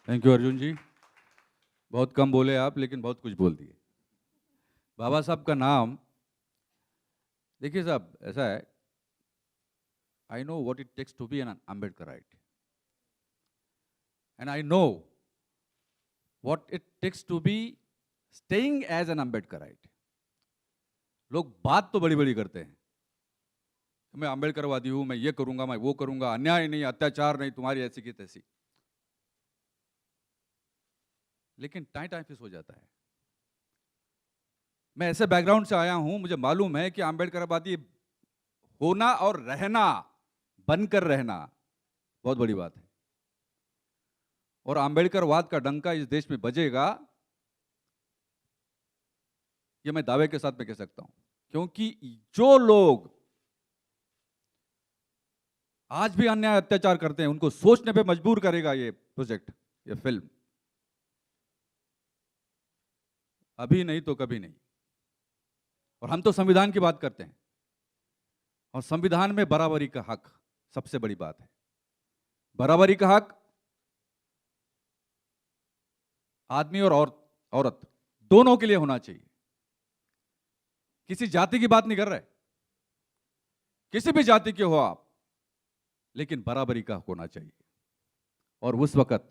Thank you Arjun जी। बहुत कम बोले आप, लेकिन बहुत कुछ बोल दिए। बाबा साहब का नाम, देखिए साहब, ऐसा है, I know what it takes to be an Ambedkarite, and I know what it takes to be staying as an Ambedkarite. लोग बात तो बड़ी बड़ी करते हैं, मैं अम्बेडकरवादी हूं, मैं ये करूंगा, मैं वो करूंगा, अन्याय नहीं, अत्याचार नहीं, तुम्हारी ऐसी की तैसी, लेकिन टाइम टाइम फिस हो जाता है। मैं ऐसे बैकग्राउंड से आया हूं, मुझे मालूम है कि अम्बेडकरवादी होना और रहना, बनकर रहना, बहुत बड़ी बात है। और अम्बेडकरवाद का डंका इस देश में बजेगा, ये मैं दावे के साथ में कह सकता हूं, क्योंकि जो लोग आज भी अन्याय अत्याचार करते हैं, उनको सोचने पे मजबूर करेगा ये प्रोजेक्ट, ये फिल्म। अभी नहीं तो कभी नहीं। और हम तो संविधान की बात करते हैं, और संविधान में बराबरी का हक सबसे बड़ी बात है। बराबरी का हक आदमी और औरत दोनों के लिए होना चाहिए। किसी जाति की बात नहीं कर रहे, किसी भी जाति के हो आप, लेकिन बराबरी का हक होना चाहिए। और उस वक्त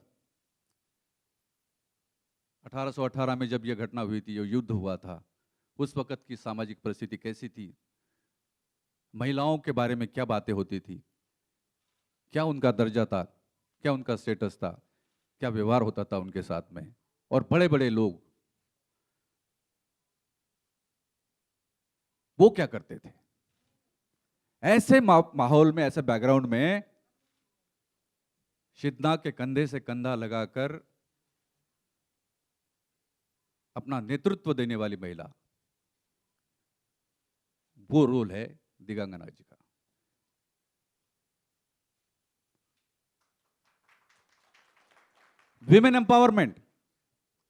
1818 में जब यह घटना हुई थी, यह युद्ध हुआ था, उस वक्त की सामाजिक परिस्थिति कैसी थी, महिलाओं के बारे में क्या बातें होती थी, क्या उनका दर्जा था, क्या उनका स्टेटस था, क्या व्यवहार होता था उनके साथ में। और बड़े बड़े लोग वो क्या करते थे। ऐसे माहौल में, ऐसे बैकग्राउंड में शिदना के कंधे से कंधा लगाकर अपना नेतृत्व देने वाली महिला, वो रोल है दिगंगना जी का। Women empowerment,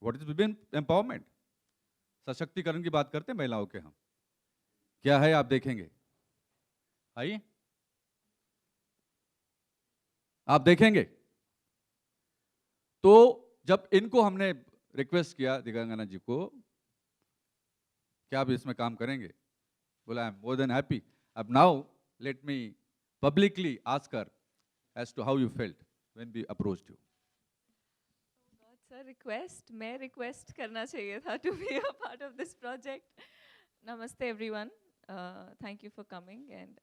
what is women empowerment? सशक्तिकरण की बात करते हैं महिलाओं के हम, क्या है आप देखेंगे, आइए आप देखेंगे। तो जब इनको हमने रिक्वेस्ट किया, दिगंगना जी को, क्या आप इसमें काम करेंगे, बोला I am more than happy. अब now let me publicly ask her as to how you felt when we approached you. Sir request, मैं रिक्वेस्ट करना चाहिए था to be a part of this project. नमस्ते everyone, thank you for coming and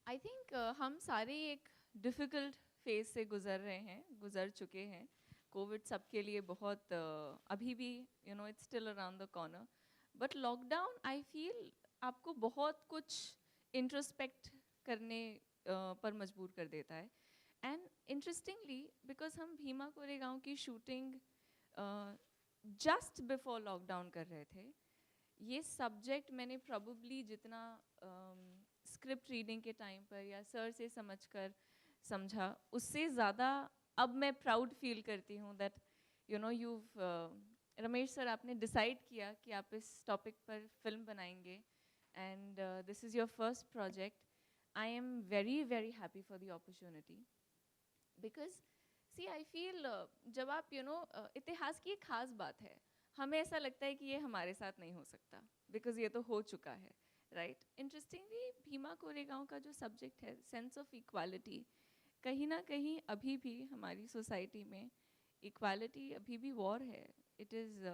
I think हम सारे एक difficult phase से गुजर चुके हैं। कोविड सबके लिए बहुत अभी भी it's still around the corner, but lockdown I feel आपको बहुत कुछ इंट्रोस्पेक्ट करने पर मजबूर कर देता है। एंड इंटरेस्टिंगली बिकॉज हम भीमा कोरेगांव की शूटिंग जस्ट बिफोर लॉकडाउन कर रहे थे, ये सब्जेक्ट मैंने प्रोबेबली जितना स्क्रिप्ट रीडिंग के टाइम पर या सर से समझकर समझा, उससे ज़्यादा अब मैं प्राउड फील करती हूँ दैट यू रमेश सर, आपने डिसाइड किया कि आप इस टॉपिक पर फिल्म बनाएंगे and this is your first project. I am very very happy for the opportunity because see I feel जब आप इतिहास की एक खास बात है, हमें ऐसा लगता है कि ये हमारे साथ नहीं हो सकता बिकॉज ये तो हो चुका है, राइट। इंटरेस्टिंगली भीमा कोरेगांव का जो सब्जेक्ट है, सेंस ऑफ इक्वालिटी, कहीं ना कहीं अभी भी हमारी सोसाइटी में इक्वालिटी अभी भी वॉर है। इट इज़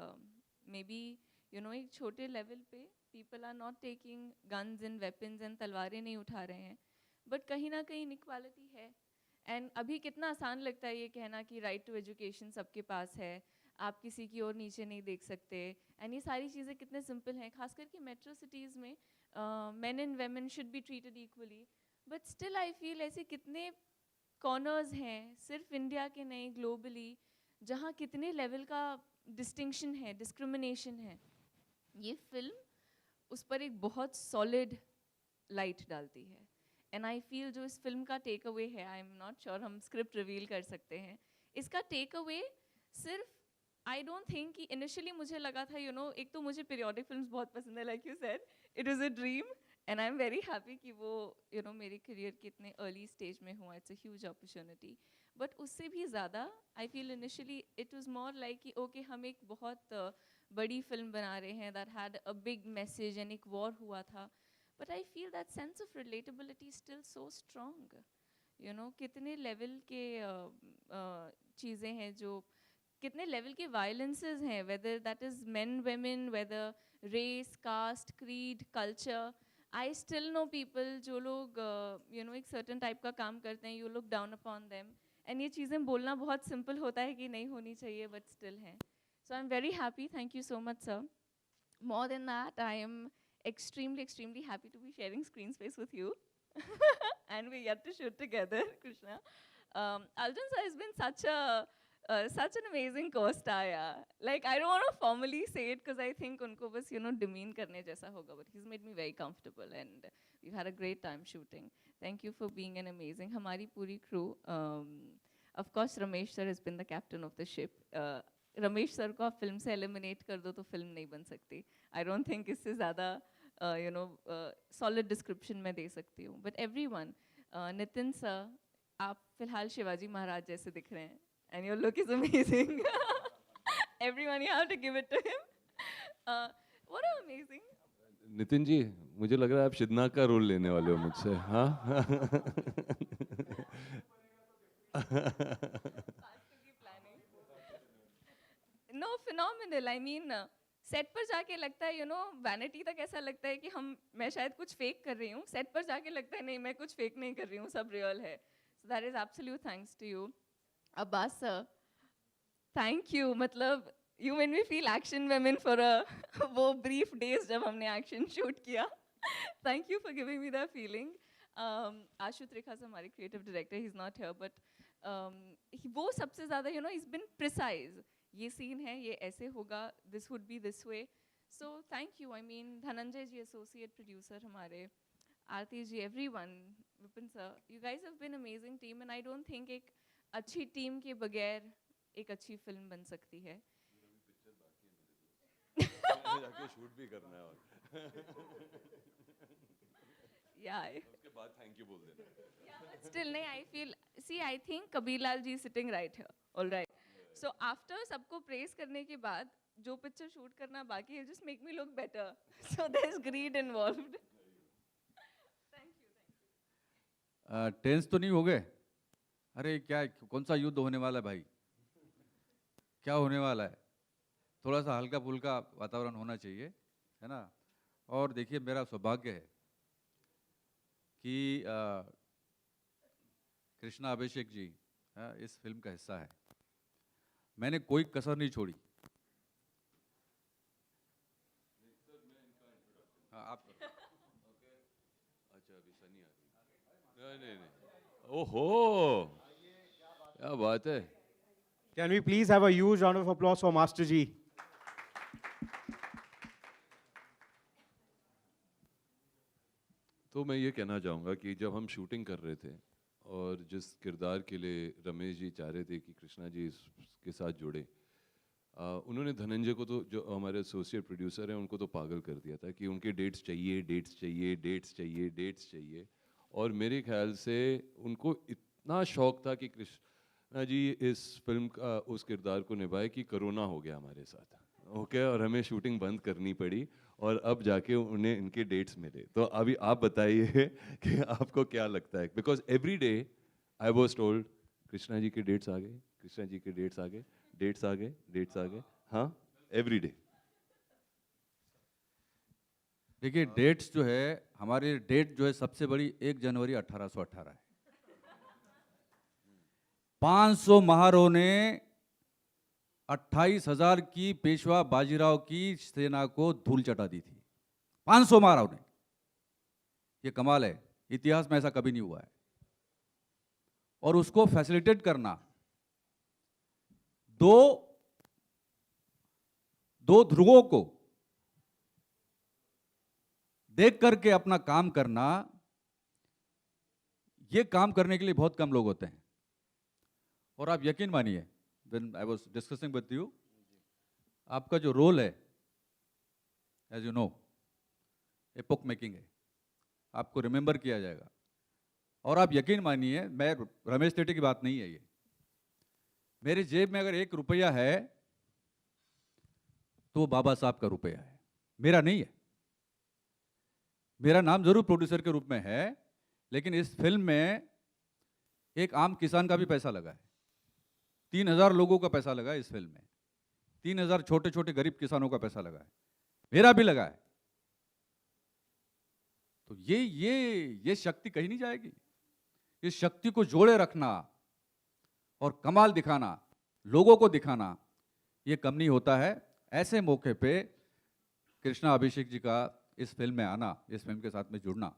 मे बी एक छोटे लेवल पे people are not taking guns and weapons and तलवारें नहीं उठा रहे हैं, बट कहीं ना कहीं इनइक्वालिटी है। एंड अभी कितना आसान लगता है ये कहना कि राइट टू एजुकेशन सबके पास है, आप किसी की और नीचे नहीं देख सकते, एंड ये सारी चीज़ें कितने सिंपल हैं, खास करके मेट्रो सिटीज़ में main and women should be treated equally. But still I feel ऐसे कितने कॉर्नर्स हैं, सिर्फ इंडिया के नहीं ग्लोबली, जहाँ कितने लेवल का डिस्टिंक्शन है, डिस्क्रिमिनेशन है। ये फिल्म उस पर एक बहुत सॉलिड लाइट डालती है। एंड आई फील जो इस फिल्म का टेक अवे है, आई एम नॉट श्योर हम स्क्रिप्ट रिवील कर सकते हैं, इसका टेक अवे सिर्फ, आई डोंट थिंक कि इनिशियली मुझे लगा था एक तो मुझे पीरियोडिक फिल्म्स बहुत पसंद है, like you said it is a dream, and I am very happy कि वो मेरे करियर के इतने अर्ली स्टेज में हुआ. It's a huge opportunity. But उससे भी ज़्यादा I feel initially it was more like कि ओके हम एक बहुत बड़ी फिल्म बना रहे हैं that had a big message and एक वॉर हुआ था. But I feel that sense of relatability still so strong. कितने लेवल के चीज़ें हैं जो कितने लेवल के वायलेंसेस हैं, whether that is men women, whether race, caste, creed, culture. I still know people जो लोग एक सर्टन टाइप का काम करते हैं, you look down upon them. And ये चीज़ें बोलना बहुत सिंपल होता है कि नहीं होनी चाहिए, बट स्टिल हैं. So I am very happy. Thank you so much sir. More than that, I am extremely happy to be sharing screen space with you. And we get to shoot together, Krishna. Aljan sir has been such an amazing co-star, yeah. Like, I don't want to formally say it because I think unko bas, demean karne jaisa hoga, but he's made me very comfortable and we've had a great time shooting. Thank you for being an amazing, hamari puri crew. Of course, Ramesh sir has been the captain of the ship. Ramesh sir को आप film से eliminate कर दो तो film नहीं बन सकती. आई don't think इससे ज़्यादा सॉलिड डिस्क्रिप्शन मैं दे सकती हूँ. बट एवरीवन, नितिन सर, आप फिलहाल शिवाजी महाराज जैसे दिख रहे हैं and your look is amazing. Everyone, you have to give it to him. What amazing. Nitin ji, मुझे लग रहा है आप शिदनाक का रोल लेने वाले हो मुझसे. हाँ. No, phenomenal. I mean set पर जाके लगता है वैनिटी तक ऐसा लगता है कि मैं शायद कुछ फेक कर रही हूँ. सेट पर जाके लगता है नहीं, मैं कुछ फेक नहीं कर रही हूँ, सब रियल है. So that is absolute thanks to you. Abbas sir, thank you. मतलब you made me feel action women for वो ब्रीफ डेज जब हमने एक्शन शूट किया. Thank you for giving me that feeling. Ashu Trikha sir हमारे creative director, he is not here, but वो सबसे ज़्यादा is been precise. ये सीन है, ये ऐसे होगा, this would be this way. So thank you. I mean Dhananjay ji associate producer हमारे, Aarti ji, everyone, Vipin sir, you guys have been amazing team. And I don't think एक अच्छी टीम के बगैर एक अच्छी फिल्म बन सकती है. जाके शूट भी करना है और या उसके बाद थैंक यू बोल देना. स्टिल नहीं, I feel, see I think Kabir Lal ji sitting right here, alright. So after सबको प्रेज करने के बाद जो पिक्चर शूट करना बाकी है, just make me look better. So there is greed involved. Thank you. Tense तो नहीं हो गए? अरे क्या, कौन सा युद्ध होने वाला है भाई? क्या होने वाला है? थोड़ा सा हल्का फुल्का वातावरण होना चाहिए, है ना. और देखिए, मेरा सौभाग्य है कि कृष्णा अभिषेक जी इस फिल्म का हिस्सा है. मैंने कोई कसर नहीं छोड़ी. हाँ, आप करो. अच्छा, अभी सनी आ गई. नहीं. ओहो, क्या बात है. Can we please have a huge round of applause for Master Ji? तो मैं ये कहना चाहूँगा कि जब हम शूटिंग कर रहे थे और जिस किरदार के लिए रमेश जी चाह रहे थे कि कृष्णा जी इसके साथ जुड़े, उन्होंने धनंजय को तो, जो हमारे एसोसिएट प्रोड्यूसर हैं, उनको तो पागल कर दिया था कि उनके डेट्स चाहिए, डेट्स चाहिए, डेट्स चाहिए, डेट्स चाहिए. और मेरे ख्याल से उनको इतना शौक था कि कृष्णा जी इस फिल्म का उस किरदार को निभाए कि कोरोना हो गया हमारे साथ. ओके, और हमें शूटिंग बंद करनी पड़ी और अब जाके उन्हें इनके डेट्स मिले. तो अभी आप बताइए कि आपको क्या लगता है, because every day I was told Krishna ji के डेट्स आ गए, कृष्णा जी के डेट्स आ गए, डेट्स आ गए, डेट्स आ गए. हाँ, एवरी डे. देखिए, डेट्स जो है, हमारी डेट जो है सबसे बड़ी 1 जनवरी 1818 है. 500 महारों ने 28,000 की पेशवा बाजीराव की सेना को धूल चटा दी थी. 500 महाराव ने. ये कमाल है, इतिहास में ऐसा कभी नहीं हुआ है. और उसको फैसिलिटेट करना, दो ध्रुवों को देख करके अपना काम करना, ये काम करने के लिए बहुत कम लोग होते हैं. और आप यकीन मानिए, when I was discussing with you, आपका जो रोल है, as you know, epoch making है. आपको रिमेंबर किया जाएगा। और आप यकीन मानिए, मैं रमेश तेटी की बात नहीं है ये, मेरी जेब में अगर 1 रुपया है तो वो बाबा साहब का रुपया है, मेरा नहीं है। मेरा नाम जरूर प्रोड्यूसर के रूप में है, लेकिन इस फिल्म में एक आम किसान का भी पैसा लगा है। 3000 लोगों का पैसा लगा है इस फिल्म में, 3000 छोटे छोटे गरीब किसानों का पैसा लगा है, मेरा भी लगा है। तो ये शक्ति कहीं नहीं जाएगी। इस शक्ति को जोड़े रखना और कमाल दिखाना, लोगों को दिखाना, ये कम नहीं होता है। ऐसे मौके पे कृष्णा अभिषेक जी का इस फिल्म में आना, इस फिल्म के साथ में जुड़ना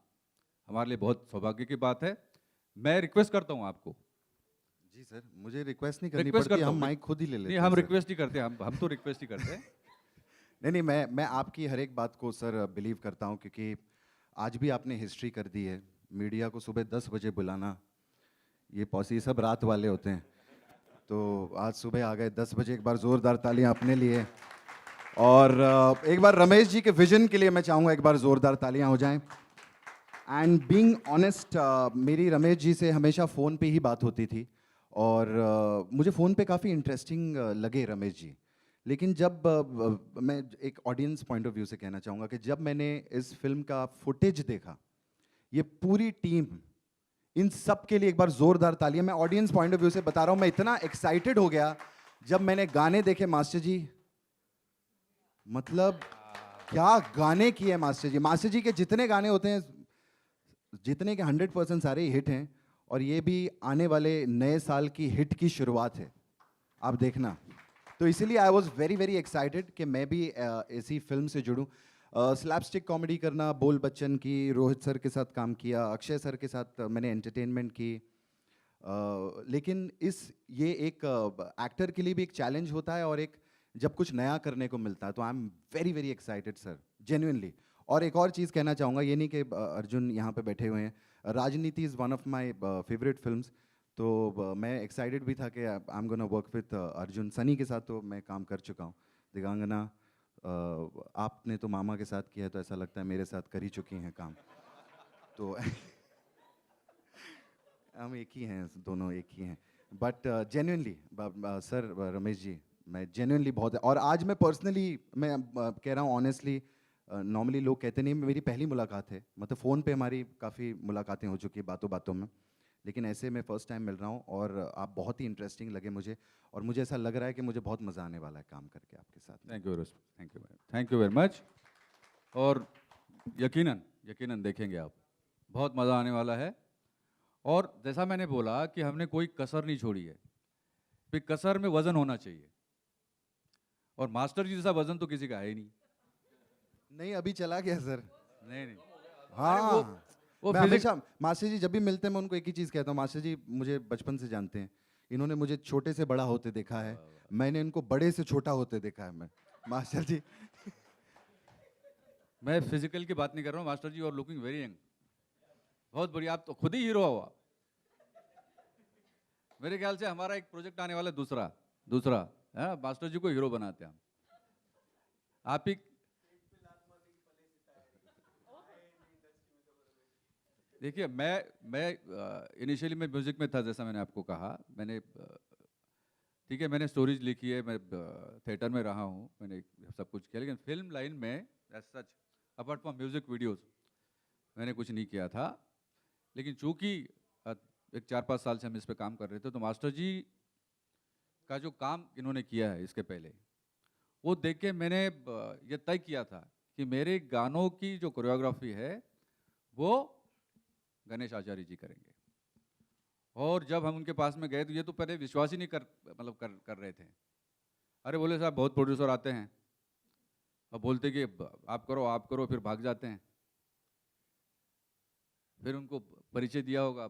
हमारे लिए बहुत सौभाग्य की बात है। मैं रिक्वेस्ट करता हूं आपको। जी सर, मुझे रिक्वेस्ट नहीं करनी रिक्वेस्ट पड़ती, करता हम हूं। माइक खुद ही ले लेते नहीं, हैं हम सर। रिक्वेस्ट ही करते हैं, हम तो रिक्वेस्ट ही करते हैं। नहीं, मैं आपकी हर एक बात को सर बिलीव करता हूँ, क्योंकि आज भी आपने हिस्ट्री कर दी है। मीडिया को सुबह 10 बजे बुलाना, ये सब रात वाले होते हैं, तो आज सुबह आ गए 10 बजे। एक बार ज़ोरदार तालियां अपने लिए, और एक बार रमेश जी के विजन के लिए मैं चाहूँगा एक बार ज़ोरदार तालियां हो जाएं। एंड बीइंग ऑनेस्ट, मेरी रमेश जी से हमेशा फ़ोन पे ही बात होती थी, और मुझे फ़ोन पे काफ़ी इंटरेस्टिंग लगे रमेश जी। लेकिन जब मैं एक ऑडियंस पॉइंट ऑफ व्यू से कहना चाहूँगा कि जब मैंने इस फिल्म का फुटेज देखा, ये पूरी टीम, इन सब के लिए एक बार ज़ोरदार तालियां। मैं ऑडियंस पॉइंट ऑफ व्यू से बता रहा हूँ, मैं इतना एक्साइटेड हो गया जब मैंने गाने देखे मास्टर जी। मतलब क्या गाने किए मास्टर जी। मास्टर जी के जितने गाने होते हैं, जितने के 100% सारे हिट हैं, और ये भी आने वाले नए साल की हिट की शुरुआत है, आप देखना। तो इसीलिए I was very very excited कि मैं भी ऐसी फिल्म से जुड़ूं। स्लैपस्टिक कॉमेडी करना, बोल बच्चन की, रोहित सर के साथ काम किया, अक्षय सर के साथ मैंने एंटरटेनमेंट की, लेकिन ये एक एक्टर के लिए भी एक चैलेंज होता है, और एक जब कुछ नया करने को मिलता है, तो आई am very very excited sir, genuinely. और एक और चीज़ कहना चाहूँगा, ये नहीं कि अर्जुन यहाँ पे बैठे हुए हैं, राजनीति is one of my favourite films, तो मैं एक्साइटेड भी था कि I am gonna work with Arjun. Sunny के साथ तो मैं काम कर चुका हूँ, दिगांगना आपने तो मामा के साथ किया है, तो ऐसा लगता है मेरे साथ कर ही चुकी हैं काम। तो हम एक ही हैं, दोनों एक ही हैं। But genuinely sir, Ramesh ji, मैं जेन्युइनली बहुत, और आज मैं पर्सनली, मैं कह रहा हूँ ऑनेस्टली, नॉर्मली लोग कहते नहीं, मेरी पहली मुलाकात है, मतलब फ़ोन पे हमारी काफ़ी मुलाकातें हो चुकी है बातों बातों में, लेकिन ऐसे मैं फ़र्स्ट टाइम मिल रहा हूँ, और आप बहुत ही इंटरेस्टिंग लगे मुझे, और मुझे ऐसा लग रहा है कि मुझे बहुत मज़ा आने वाला है काम करके आपके साथ। Thank you very much. और यकीनन देखेंगे आप, बहुत मज़ा आने वाला है। और जैसा मैंने बोला कि हमने कोई कसर नहीं छोड़ी है, फिर कसर में वजन होना चाहिए, और मास्टर जी जैसा वजन तो किसी का है ही नहीं। नहीं, अभी चला गया सर। नहीं, हाँ, वो मैं फिजिक्स, हमेशा मास्टर जी जब भी मिलते हैं मैं उनको एक ही चीज़ कहता हूँ, मास्टर जी मुझे बचपन से जानते हैं, इन्होंने मुझे छोटे से बड़ा होते देखा है, मैंने इनको बड़े से छोटा होते देखा है। मैं मास्टर जी, मैं फिजिकल की बात नहीं कर रहा हूँ मास्टर जी, और लुकिंग वेरी यंग, बहुत बढ़िया। आप तो खुद ही हीरो हुआ। मेरे ख्याल से हमारा एक प्रोजेक्ट आने वाला है, दूसरा है, मास्टर जी को हीरो बनाते हैं हम। आप ही देखिए, मैं इनिशियली मैं म्यूजिक में था, जैसा मैंने आपको कहा। मैंने ठीक है, मैंने स्टोरीज लिखी है, मैं थिएटर में रहा हूँ, मैंने सब कुछ किया, लेकिन फिल्म लाइन में as such, apart from music videos, मैंने कुछ नहीं किया था। लेकिन चूंकि एक 4-5 साल से हम इस पे काम कर रहे थे, तो मास्टर जी का जो काम इन्होंने किया है इसके पहले, वो देख के मैंने ये तय किया था कि मेरे गानों की जो कोरियोग्राफी है वो गणेश आचार्य जी करेंगे। और जब हम उनके पास में गए, तो ये तो पहले विश्वास ही नहीं कर रहे थे। अरे बोले साहब, बहुत प्रोड्यूसर आते हैं और बोलते कि आप करो, फिर भाग जाते हैं। फिर उनको परिचय दिया होगा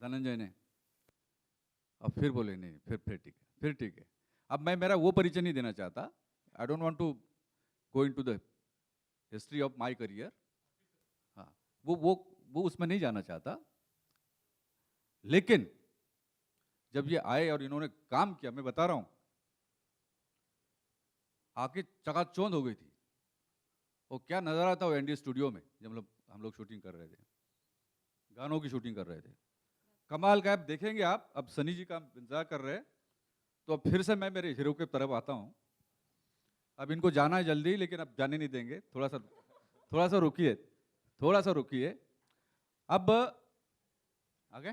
धनंजय ने, अब फिर बोले नहीं, फिर ठीक है। अब मैं मेरा वो परिचय नहीं देना चाहता। I don't want to go into the history of my career. हाँ, वो उसमें नहीं जाना चाहता। लेकिन जब ये आए और इन्होंने काम किया, मैं बता रहा हूं, आके चकाचौंध हो गई थी। और क्या नजारा था वो एनडी स्टूडियो में, जब मतलब हम लोग शूटिंग कर रहे थे, गानों की शूटिंग कर रहे थे। कमाल का, अब देखेंगे आप, अब सनी जी का इंतजार कर रहे हैं, तो अब फिर से मैं मेरे हीरो की तरफ आता हूँ। अब इनको जाना है जल्दी, लेकिन अब जाने नहीं देंगे, थोड़ा सा रुकिए, थोड़ा सा रुकिए। अब आगे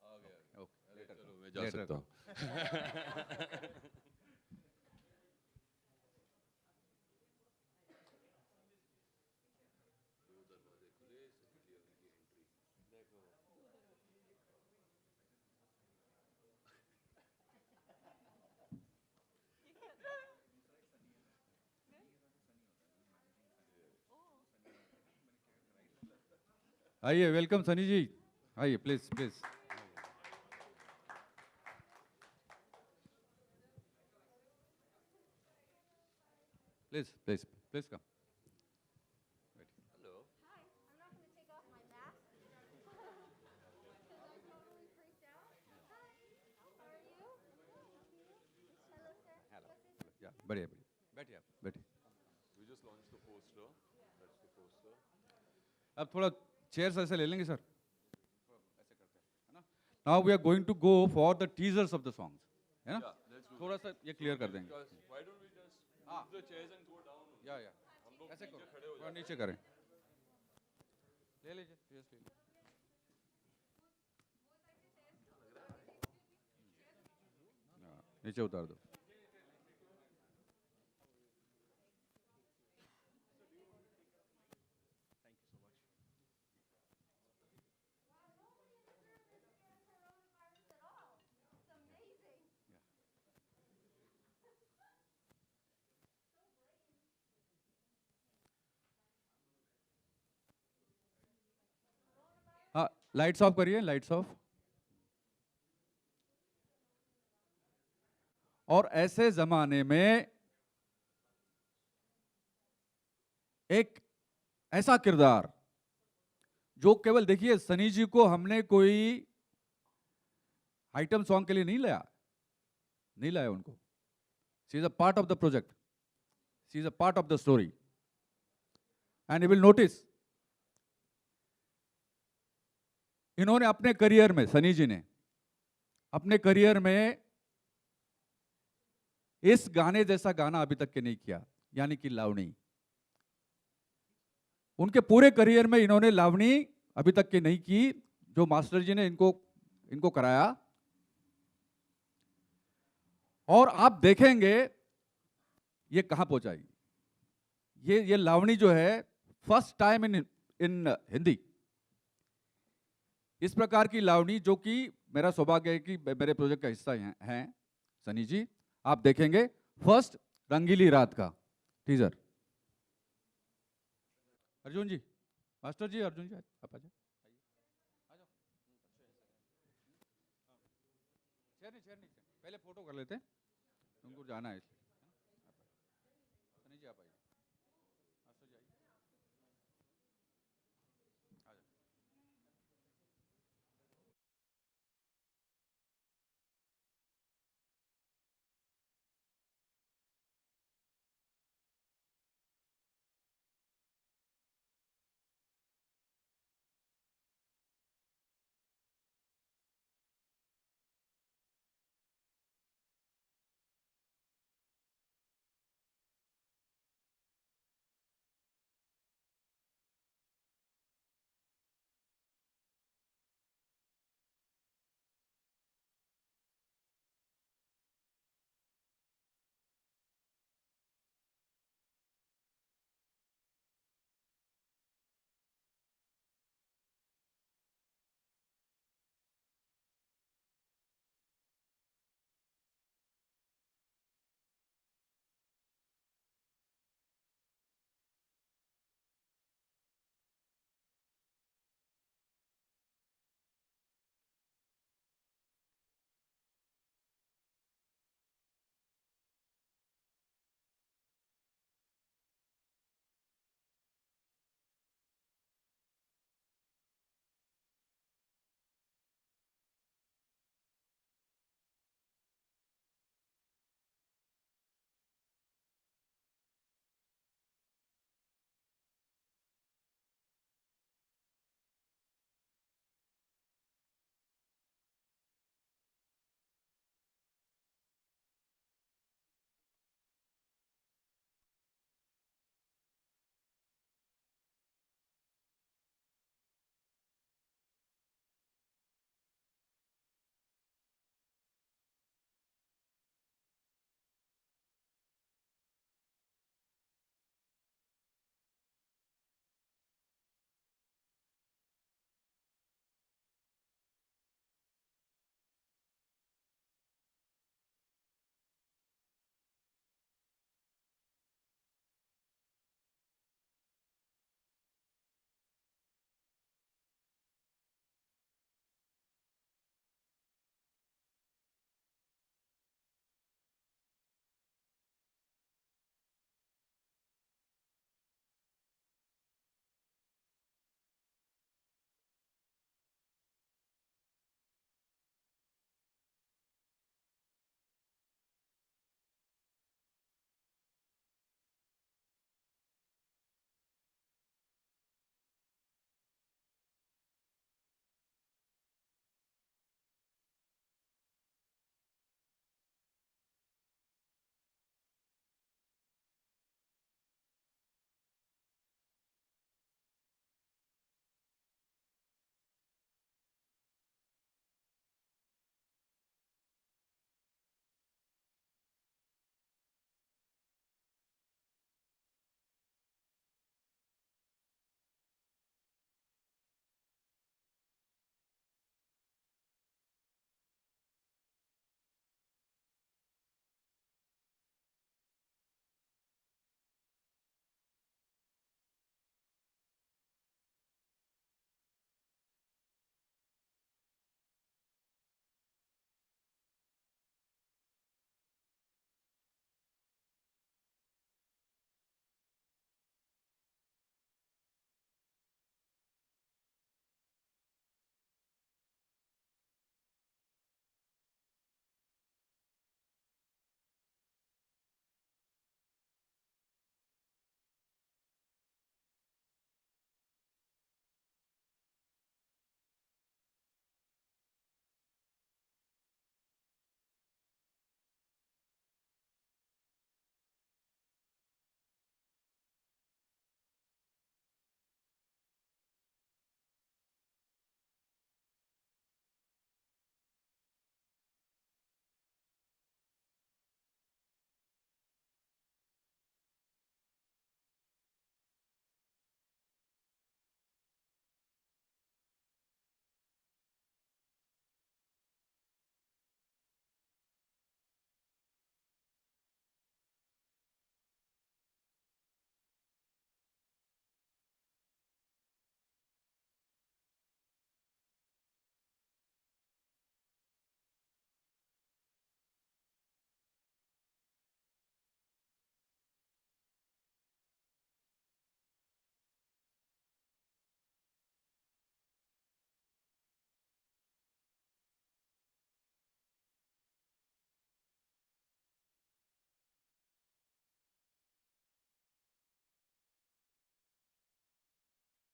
चलो मैं जा सकता हूँ। आइए, वेलकम सनी जी, आइए please please. Please please please come. Hi, I'm not going to take off my mask because I'm totally freaked out. Hi, how are you? Hello, sir. या बढ़िया बढ़िया, बैठिए आप, बैठिए। We just launched the poster. That's the poster. अब थोड़ा chairs ऐसे ले लेंगे सर, ऐसे करते हैं, है ना। Now we are going to go for the teasers of the songs, है ना। थोड़ा सा ये क्लियर कर देंगे। Why don't we just move the chairs and go down? या ऐसे करो, थोड़ा नीचे करें, ले लीजिए चेयर्स ले लीजिए। हाँ, नीचे उतार दो। हाँ, लाइट्स ऑफ करिए, लाइट्स ऑफ। और ऐसे जमाने में एक ऐसा किरदार जो केवल, देखिए सनी जी को हमने कोई आइटम सॉन्ग के लिए नहीं लाया उनको। She is a part of the project, she is a part of the story. And you will notice, इन्होंने अपने करियर में, सनी जी ने अपने करियर में इस गाने जैसा गाना अभी तक के नहीं किया, यानी कि लावणी। उनके पूरे करियर में इन्होंने लावणी अभी तक के नहीं की, जो मास्टर जी ने इनको कराया। और आप देखेंगे ये कहां पहुंचाएगी। ये लावणी जो है फर्स्ट टाइम इन हिंदी, इस प्रकार की लावणी, जो कि मेरा सौभाग्य है कि मेरे प्रोजेक्ट का हिस्सा हैं सनी जी। आप देखेंगे फर्स्ट रंगीली रात का टीजर। अर्जुन जी, मास्टर जी, अर्जुन जी आप आ जाओ, चेयर नहीं, पहले फोटो कर लेते हैं, उनको जाना है इसलिए।